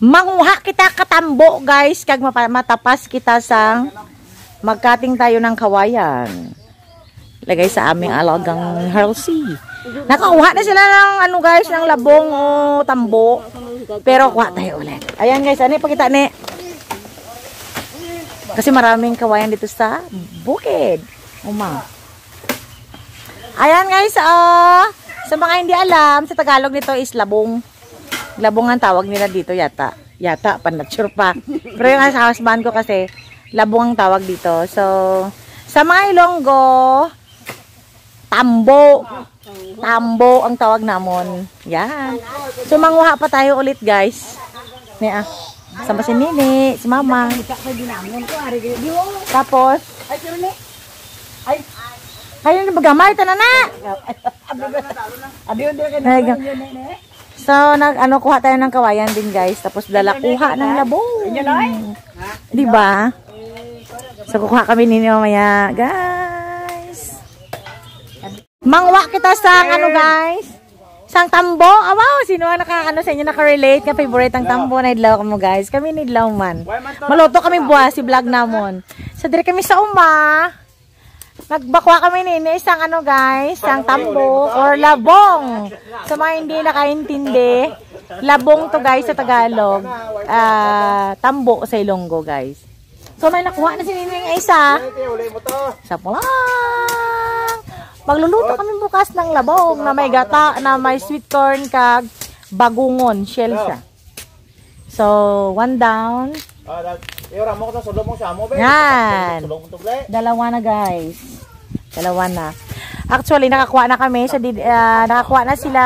Manguha kita katambo, guys, kag matapas kita sa magkating tayo ng kawayan. Lagay sa aming alagang healthy. Nakakuha na sila ng ano, guys, ng labong o tambo. Pero kuha tayo ulit. Ayan, guys, ano ipakita ni? Kasi maraming kawayan dito sa bukid. Uma. Ayan, guys, sa mga hindi alam, sa Tagalog nito is labong. Labong ang tawag nila dito yata. Yata, not sure pa. Pero yung sa husband ko kasi, labong ang tawag dito. So, sa mga Ilonggo, tambo. Tambo ang tawag namon. Yan. So, manguha pa tayo ulit, guys. Sama si Nini, si Mama. Tapos, kayo na bagamay, tanana. So, kuha tayo ng kawayan din, guys. Tapos, kuha ng labong. Diba? So, kuha kami ninyo mamaya, guys. Mangwa kita sa, guys? Sang tambo. Wow, sino ang sa inyo naka-relate? Ka favorite ang tambo na idlaw mo, guys. Kami nidlaw man. Maluto kami buwas, si vlog namon. So, dire kami sa uma. Nagbakwa kami nini isang guys, isang tambo or labong. Sa mga hindi nakaintindi, labong to, guys, sa Tagalog. Tambo sa Ilonggo, guys. So may nakuha na si Nini ng isa. Isa po lang. Magluluto kami bukas ng labong na may gata, na may sweet corn kag bagungon, shell siya. So, one down. Yan. Dalawa na, guys. Dalawa na. Actually, nakakuha na kami. Nakakuha na sila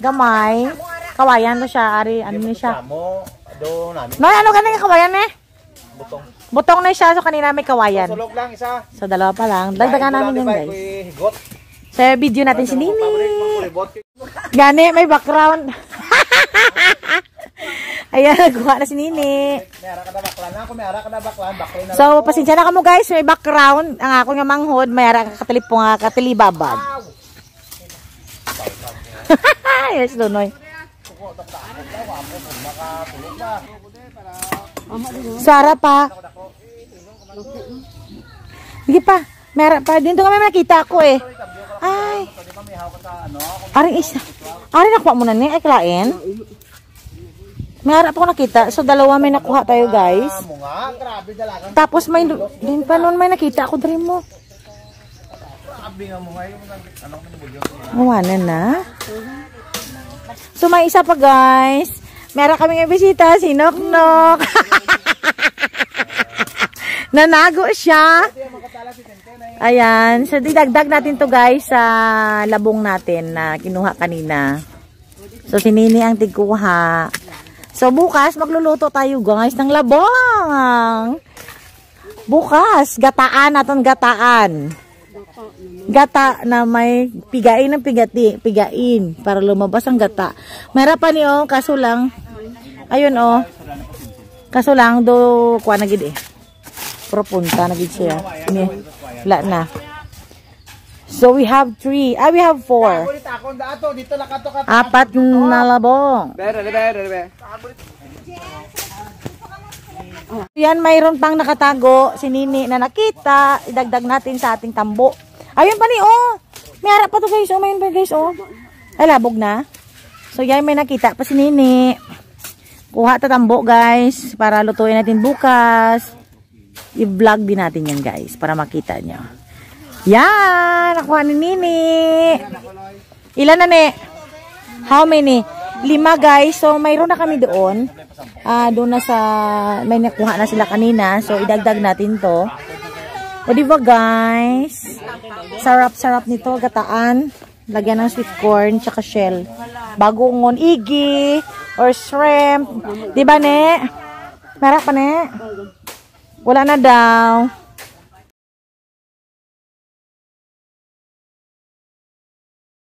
gamay. Kawayan to siya. Ano na siya? Noy, ano ganun yung kawayan eh? Butong na siya. So, kanina may kawayan. So, dalawa pa lang. Dagdagan namin yun, guys. So, video natin si Nini. Gani, may background. Ayan, nagkuha na si Nini. So, pasensya na ka mo, guys. May background. Ang ako nga manghod, mayara ka katilipong katilibabad. Yes, Lunoy. Sara pa. Sige pa. Mayara pa. Dito kami nakita ko eh. Ay. Aring isa. Aring nakuha mo na niya. Ay, klain. May harap ako nakita. So, dalawa may nakuha tayo, guys. Tapos, may din pa noon may nakita ako din mo. Mawanan na. So, may isa pa, guys. Meron kami ng bisita. Si Nok-Nok. Nanago siya. Ayan. So, didagdag natin to, guys, sa labong natin na kinuha kanina. So, si Nini ang tigkuha. So, bukas, magluluto tayo, guys, ng labong. Bukas, gataan natin, gataan. Gata na may pigain ng pigain para lumabas ang gata. Mayroon pa niyo, kaso lang, ayun, kaso lang, kuha na gid eh. Pero punta na gid siya. Wala na. So, we have 3. We have 4. 4 na labong. Yan, mayroon pang nakatago si Nini na nakita. Idagdag natin sa ating tambo. Ayun pa ni, may harap pa to, guys. Mayroon pa, guys, Ay, labog na. So, yan, may nakita pa si Nini. Kuha ta tambo, guys. Para lutuin natin bukas. I-vlog din natin yan, guys. Para makita nyo. Yan, nakuha ni Nini. Ilan na, ne? How many? 5, guys. So, mayroon na kami doon. Doon na sa, may nakuha na sila kanina. So, idagdag natin to. O, diba, guys? Sarap-sarap nito, gataan. Lagyan ng sweet corn, tsaka shell. Bagungon, igi, or shrimp. Diba, ne? Meron pa, ne? Wala na daw.